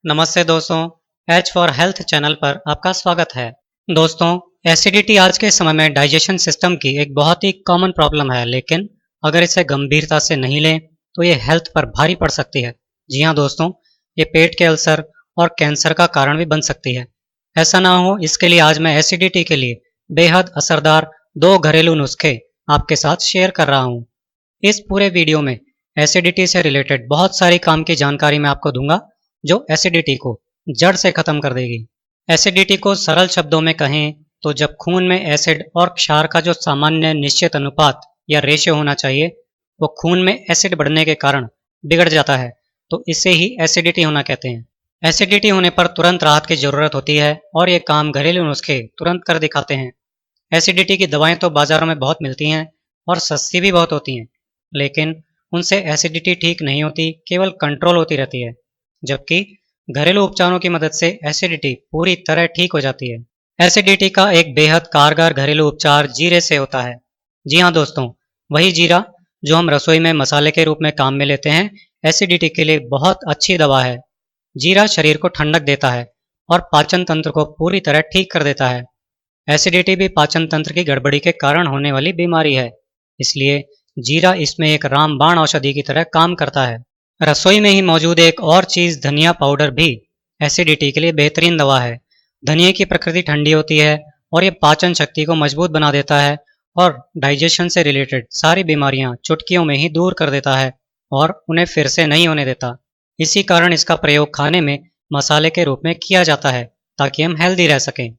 नमस्ते दोस्तों, H for health channel पर आपका स्वागत है। दोस्तों, एसिडिटी आज के समय में डाइजेशन सिस्टम की एक बहुत ही कॉमन प्रॉब्लम है, लेकिन अगर इसे गंभीरता से नहीं लें तो ये हेल्थ पर भारी पड़ सकती है। जी हाँ दोस्तों, ये पेट के अल्सर और कैंसर का कारण भी बन सकती है। ऐसा ना हो, इसके लिए आज मैं एसिडिटी के लिए बेहद असरदार 2 घरेलू नुस्खे आपके साथ शेयर कर रहा हूँ। इस पूरे वीडियो में एसिडिटी से रिलेटेड बहुत सारी काम की जानकारी मैं आपको दूंगा, जो एसिडिटी को जड़ से खत्म कर देगी। एसिडिटी को सरल शब्दों में कहें तो जब खून में एसिड और क्षार का जो सामान्य निश्चित अनुपात या रेशियो होना चाहिए, वो खून में एसिड बढ़ने के कारण बिगड़ जाता है, तो इसे ही एसिडिटी होना कहते हैं। एसिडिटी होने पर तुरंत राहत की ज़रूरत होती है और ये काम घरेलू नुस्खे तुरंत कर दिखाते हैं। एसिडिटी की दवाएं तो बाज़ारों में बहुत मिलती हैं और सस्ती भी बहुत होती हैं, लेकिन उनसे एसिडिटी ठीक नहीं होती, केवल कंट्रोल होती रहती है। जबकि घरेलू उपचारों की मदद से एसिडिटी पूरी तरह ठीक हो जाती है। एसिडिटी का एक बेहद कारगर घरेलू उपचार जीरे से होता है। जी हाँ दोस्तों, वही जीरा जो हम रसोई में मसाले के रूप में काम में लेते हैं, एसिडिटी के लिए बहुत अच्छी दवा है। जीरा शरीर को ठंडक देता है और पाचन तंत्र को पूरी तरह ठीक कर देता है। एसिडिटी भी पाचन तंत्र की गड़बड़ी के कारण होने वाली बीमारी है, इसलिए जीरा इसमें एक रामबाण औषधि की तरह काम करता है। रसोई में ही मौजूद एक और चीज़ धनिया पाउडर भी एसिडिटी के लिए बेहतरीन दवा है। धनिया की प्रकृति ठंडी होती है और ये पाचन शक्ति को मजबूत बना देता है और डाइजेशन से रिलेटेड सारी बीमारियां चुटकियों में ही दूर कर देता है और उन्हें फिर से नहीं होने देता। इसी कारण इसका प्रयोग खाने में मसाले के रूप में किया जाता है, ताकि हम हेल्दी रह सकें।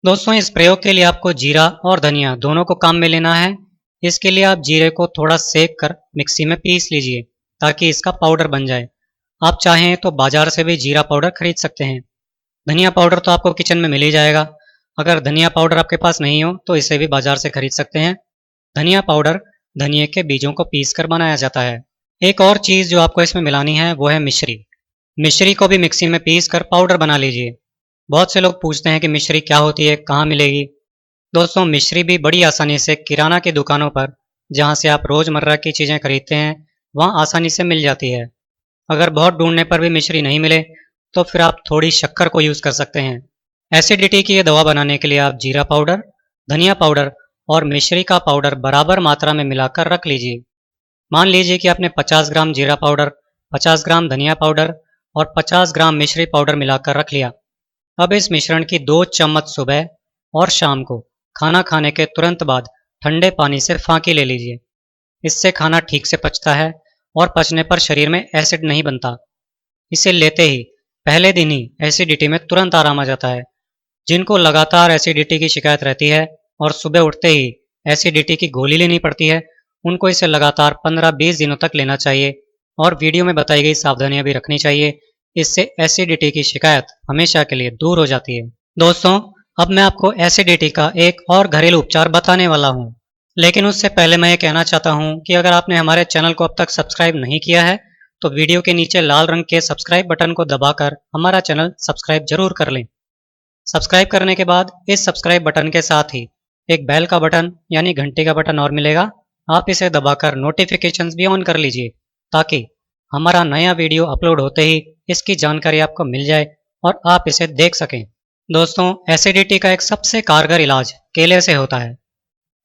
दोस्तों, इस प्रयोग के लिए आपको जीरा और धनिया दोनों को काम में लेना है। इसके लिए आप जीरे को थोड़ा सेक कर मिक्सी में पीस लीजिए, ताकि इसका पाउडर बन जाए। आप चाहें तो बाजार से भी जीरा पाउडर खरीद सकते हैं। धनिया पाउडर तो आपको किचन में मिल ही जाएगा। अगर धनिया पाउडर आपके पास नहीं हो तो इसे भी बाजार से खरीद सकते हैं। धनिया पाउडर धनिया के बीजों को पीस कर बनाया जाता है। एक और चीज़ जो आपको इसमें मिलानी है वो है मिश्री। मिश्री को भी मिक्सी में पीस कर पाउडर बना लीजिए। बहुत से लोग पूछते हैं कि मिश्री क्या होती है, कहाँ मिलेगी। दोस्तों, मिश्री भी बड़ी आसानी से किराना की दुकानों पर, जहाँ से आप रोज़मर्रा की चीज़ें खरीदते हैं, वहाँ आसानी से मिल जाती है। अगर बहुत ढूंढने पर भी मिश्री नहीं मिले तो फिर आप थोड़ी शक्कर को यूज़ कर सकते हैं। एसिडिटी की ये दवा बनाने के लिए आप जीरा पाउडर, धनिया पाउडर और मिश्री का पाउडर बराबर मात्रा में मिलाकर रख लीजिए। मान लीजिए कि आपने 50 ग्राम जीरा पाउडर, 50 ग्राम धनिया पाउडर और 50 ग्राम मिश्री पाउडर मिलाकर रख लिया। अब इस मिश्रण की 2 चम्मच सुबह और शाम को खाना खाने के तुरंत बाद ठंडे पानी से फाँकी ले लीजिए। इससे खाना ठीक से पचता है और पचने पर शरीर में एसिड नहीं बनता। इसे लेते ही पहले दिन ही एसिडिटी में तुरंत आराम आ जाता है। जिनको लगातार एसिडिटी की शिकायत रहती है और सुबह उठते ही एसिडिटी की गोली लेनी पड़ती है, उनको इसे लगातार 15-20 दिनों तक लेना चाहिए और वीडियो में बताई गई सावधानियां भी रखनी चाहिए। इससे एसिडिटी की शिकायत हमेशा के लिए दूर हो जाती है। दोस्तों, अब मैं आपको एसिडिटी का एक और घरेलू उपचार बताने वाला हूँ, लेकिन उससे पहले मैं ये कहना चाहता हूँ कि अगर आपने हमारे चैनल को अब तक सब्सक्राइब नहीं किया है तो वीडियो के नीचे लाल रंग के सब्सक्राइब बटन को दबाकर हमारा चैनल सब्सक्राइब जरूर कर लें। सब्सक्राइब करने के बाद इस सब्सक्राइब बटन के साथ ही एक बेल का बटन यानी घंटी का बटन और मिलेगा। आप इसे दबाकर नोटिफिकेशंस भी ऑन कर लीजिए, ताकि हमारा नया वीडियो अपलोड होते ही इसकी जानकारी आपको मिल जाए और आप इसे देख सकें। दोस्तों, एसिडिटी का एक सबसे कारगर इलाज केले से होता है।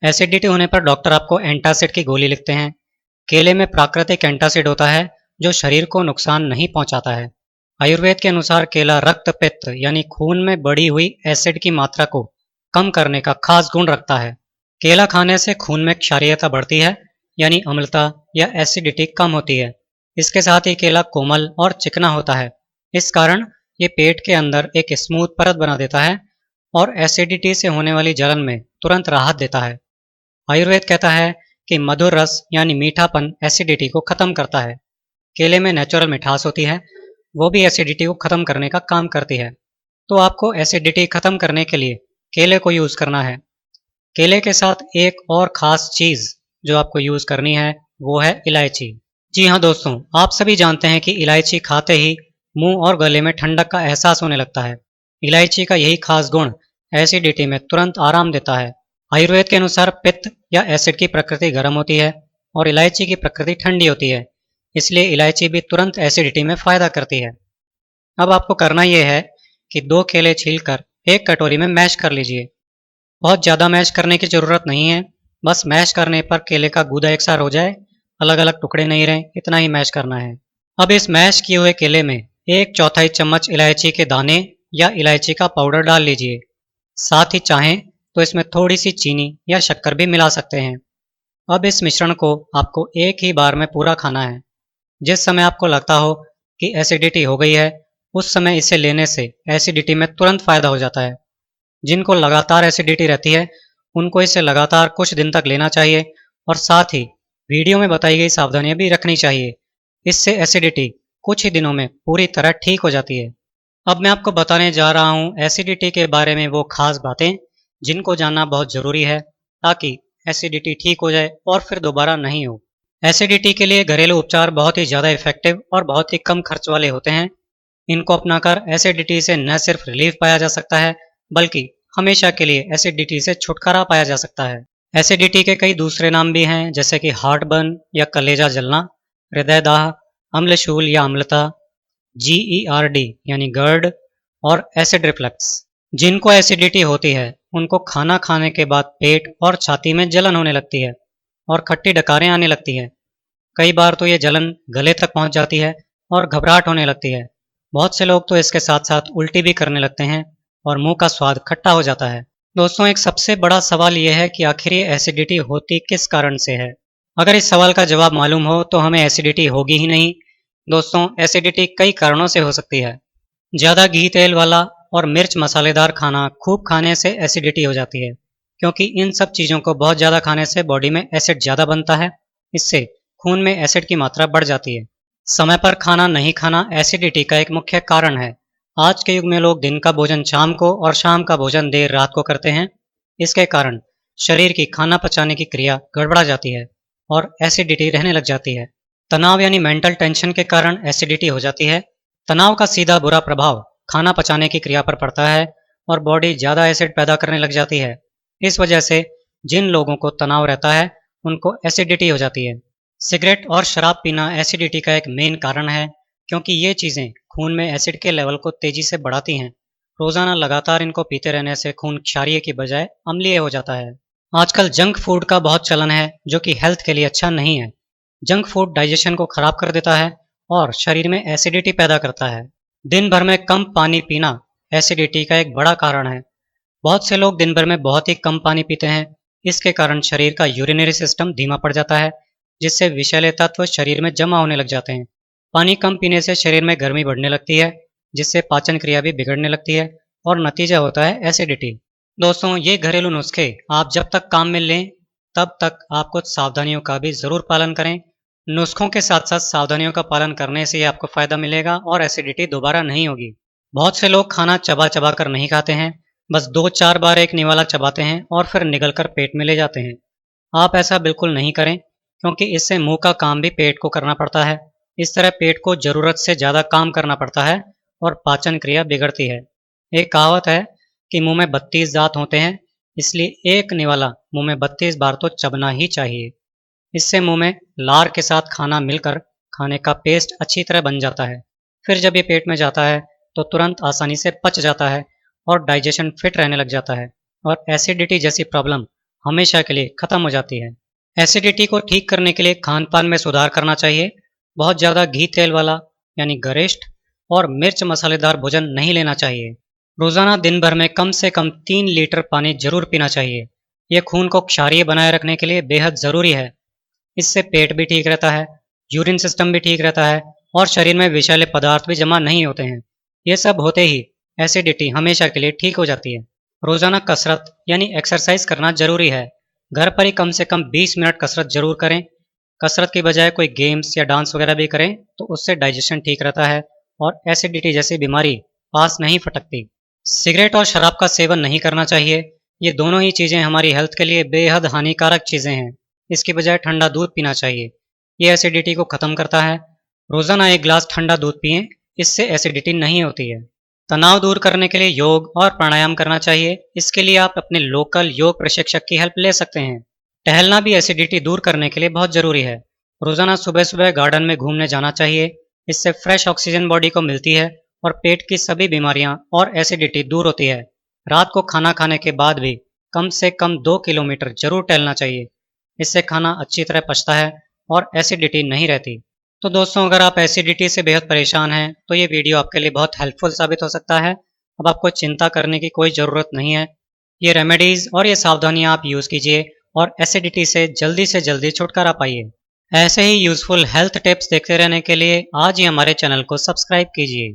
एसिडिटी होने पर डॉक्टर आपको एंटासिड की गोली लिखते हैं। केले में प्राकृतिक एंटासिड होता है जो शरीर को नुकसान नहीं पहुंचाता है। आयुर्वेद के अनुसार केला रक्त पित्त यानी खून में बढ़ी हुई एसिड की मात्रा को कम करने का खास गुण रखता है। केला खाने से खून में क्षारीयता बढ़ती है, यानी अम्लता या एसिडिटी कम होती है। इसके साथ ही केला कोमल और चिकना होता है। इस कारण ये पेट के अंदर एक स्मूथ परत बना देता है और एसिडिटी से होने वाली जलन में तुरंत राहत देता है। आयुर्वेद कहता है कि मधुर रस यानी मीठापन एसिडिटी को खत्म करता है। केले में नेचुरल मिठास होती है, वो भी एसिडिटी को खत्म करने का काम करती है। तो आपको एसिडिटी खत्म करने के लिए केले को यूज़ करना है। केले के साथ एक और ख़ास चीज़ जो आपको यूज़ करनी है वो है इलायची। जी हाँ दोस्तों, आप सभी जानते हैं कि इलायची खाते ही मुंह और गले में ठंडक का एहसास होने लगता है। इलायची का यही खास गुण एसिडिटी में तुरंत आराम देता है। आयुर्वेद के अनुसार पित्त या एसिड की प्रकृति गर्म होती है और इलायची की प्रकृति ठंडी होती है, इसलिए इलायची भी तुरंत एसिडिटी में फ़ायदा करती है। अब आपको करना ये है कि 2 केले छीलकर एक कटोरी में मैश कर लीजिए। बहुत ज़्यादा मैश करने की ज़रूरत नहीं है, बस मैश करने पर केले का गूदा एकसार हो जाए, अलग-अलग टुकड़े नहीं रहें, इतना ही मैश करना है। अब इस मैश किए हुए केले में 1/4 चम्मच इलायची के दाने या इलायची का पाउडर डाल लीजिए। साथ ही चाहें तो इसमें थोड़ी सी चीनी या शक्कर भी मिला सकते हैं। अब इस मिश्रण को आपको एक ही बार में पूरा खाना है। जिस समय आपको लगता हो कि एसिडिटी हो गई है, उस समय इसे लेने से एसिडिटी में तुरंत फायदा हो जाता है। जिनको लगातार एसिडिटी रहती है, उनको इसे लगातार कुछ दिन तक लेना चाहिए और साथ ही वीडियो में बताई गई सावधानियां भी रखनी चाहिए। इससे एसिडिटी कुछ ही दिनों में पूरी तरह ठीक हो जाती है। अब मैं आपको बताने जा रहा हूँ एसिडिटी के बारे में वो खास बातें जिनको जानना बहुत ज़रूरी है, ताकि एसिडिटी ठीक हो जाए और फिर दोबारा नहीं हो। एसिडिटी के लिए घरेलू उपचार बहुत ही ज़्यादा इफेक्टिव और बहुत ही कम खर्च वाले होते हैं। इनको अपनाकर एसिडिटी से न सिर्फ रिलीफ पाया जा सकता है, बल्कि हमेशा के लिए एसिडिटी से छुटकारा पाया जा सकता है। एसिडिटी के कई दूसरे नाम भी हैं, जैसे कि हार्ट बर्न या कलेजा जलना, हृदय दाह, अम्लशूल या अम्लता, GERD यानी गर्ड और एसिड रिफ्लक्स। जिनको एसिडिटी होती है, उनको खाना खाने के बाद पेट और छाती में जलन होने लगती है और खट्टी डकारें आने लगती है। कई बार तो ये जलन गले तक पहुंच जाती है और घबराहट होने लगती है। बहुत से लोग तो इसके साथ साथ उल्टी भी करने लगते हैं और मुंह का स्वाद खट्टा हो जाता है। दोस्तों, एक सबसे बड़ा सवाल यह है कि आखिर ये एसिडिटी होती किस कारण से है। अगर इस सवाल का जवाब मालूम हो तो हमें एसिडिटी होगी ही नहीं। दोस्तों, एसिडिटी कई कारणों से हो सकती है। ज़्यादा घी तेल वाला और मिर्च मसालेदार खाना खूब खाने से एसिडिटी हो जाती है, क्योंकि इन सब चीज़ों को बहुत ज़्यादा खाने से बॉडी में एसिड ज़्यादा बनता है। इससे खून में एसिड की मात्रा बढ़ जाती है। समय पर खाना नहीं खाना एसिडिटी का एक मुख्य कारण है। आज के युग में लोग दिन का भोजन शाम को और शाम का भोजन देर रात को करते हैं। इसके कारण शरीर की खाना पचाने की क्रिया गड़बड़ा जाती है और एसिडिटी रहने लग जाती है। तनाव यानी मेंटल टेंशन के कारण एसिडिटी हो जाती है। तनाव का सीधा बुरा प्रभाव खाना पचाने की क्रिया पर पड़ता है और बॉडी ज़्यादा एसिड पैदा करने लग जाती है। इस वजह से जिन लोगों को तनाव रहता है, उनको एसिडिटी हो जाती है। सिगरेट और शराब पीना एसिडिटी का एक मेन कारण है, क्योंकि ये चीज़ें खून में एसिड के लेवल को तेज़ी से बढ़ाती हैं। रोज़ाना लगातार इनको पीते रहने से खून क्षारीय की बजाय अम्लीय हो जाता है। आजकल जंक फूड का बहुत चलन है, जो कि हेल्थ के लिए अच्छा नहीं है। जंक फूड डाइजेशन को खराब कर देता है और शरीर में एसिडिटी पैदा करता है। दिन भर में कम पानी पीना एसिडिटी का एक बड़ा कारण है। बहुत से लोग दिन भर में बहुत ही कम पानी पीते हैं। इसके कारण शरीर का यूरिनरी सिस्टम धीमा पड़ जाता है, जिससे विषैले तत्व शरीर में जमा होने लग जाते हैं। पानी कम पीने से शरीर में गर्मी बढ़ने लगती है, जिससे पाचन क्रिया भी बिगड़ने लगती है और नतीजा होता है एसिडिटी। दोस्तों, ये घरेलू नुस्खे आप जब तक काम में लें, तब तक आप कुछ सावधानियों का भी ज़रूर पालन करें। नुस्खों के साथ साथ सावधानियों का पालन करने से ही आपको फ़ायदा मिलेगा और एसिडिटी दोबारा नहीं होगी। बहुत से लोग खाना चबा चबा कर नहीं खाते हैं, बस 2-4 बार एक निवाला चबाते हैं और फिर निगल कर पेट में ले जाते हैं। आप ऐसा बिल्कुल नहीं करें, क्योंकि इससे मुंह का काम भी पेट को करना पड़ता है। इस तरह पेट को ज़रूरत से ज़्यादा काम करना पड़ता है और पाचन क्रिया बिगड़ती है। एक कहावत है कि मुंह में 32 दांत होते हैं, इसलिए एक निवाला मुंह में 32 बार तो चबना ही चाहिए। इससे मुंह में लार के साथ खाना मिलकर खाने का पेस्ट अच्छी तरह बन जाता है। फिर जब ये पेट में जाता है तो तुरंत आसानी से पच जाता है और डाइजेशन फिट रहने लग जाता है और एसिडिटी जैसी प्रॉब्लम हमेशा के लिए ख़त्म हो जाती है। एसिडिटी को ठीक करने के लिए खान पान में सुधार करना चाहिए। बहुत ज़्यादा घी तेल वाला यानी गरिष्ठ और मिर्च मसालेदार भोजन नहीं लेना चाहिए। रोज़ाना दिन भर में कम से कम 3 लीटर पानी जरूर पीना चाहिए। ये खून को क्षारीय बनाए रखने के लिए बेहद ज़रूरी है। इससे पेट भी ठीक रहता है, यूरिन सिस्टम भी ठीक रहता है और शरीर में विषैले पदार्थ भी जमा नहीं होते हैं। ये सब होते ही एसिडिटी हमेशा के लिए ठीक हो जाती है। रोज़ाना कसरत यानी एक्सरसाइज करना जरूरी है। घर पर ही कम से कम 20 मिनट कसरत जरूर करें। कसरत की बजाय कोई गेम्स या डांस वगैरह भी करें तो उससे डाइजेशन ठीक रहता है और एसिडिटी जैसी बीमारी पास नहीं फटकती। सिगरेट और शराब का सेवन नहीं करना चाहिए। ये दोनों ही चीज़ें हमारी हेल्थ के लिए बेहद हानिकारक चीज़ें हैं। इसकी बजाय ठंडा दूध पीना चाहिए। ये एसिडिटी को ख़त्म करता है। रोज़ाना 1 गिलास ठंडा दूध पिएं, इससे एसिडिटी नहीं होती है। तनाव दूर करने के लिए योग और प्राणायाम करना चाहिए। इसके लिए आप अपने लोकल योग प्रशिक्षक की हेल्प ले सकते हैं। टहलना भी एसिडिटी दूर करने के लिए बहुत ज़रूरी है। रोज़ाना सुबह सुबह गार्डन में घूमने जाना चाहिए। इससे फ्रेश ऑक्सीजन बॉडी को मिलती है और पेट की सभी बीमारियां और एसिडिटी दूर होती है। रात को खाना खाने के बाद भी कम से कम 2 किलोमीटर जरूर टहलना चाहिए। इससे खाना अच्छी तरह पचता है और एसिडिटी नहीं रहती। तो दोस्तों, अगर आप एसिडिटी से बेहद परेशान हैं तो ये वीडियो आपके लिए बहुत हेल्पफुल साबित हो सकता है। अब आपको चिंता करने की कोई ज़रूरत नहीं है। ये रेमेडीज़ और ये सावधानियां आप यूज़ कीजिए और एसिडिटी से जल्दी छुटकारा पाइए। ऐसे ही यूज़फुल हेल्थ टिप्स देखते रहने के लिए आज ही हमारे चैनल को सब्सक्राइब कीजिए।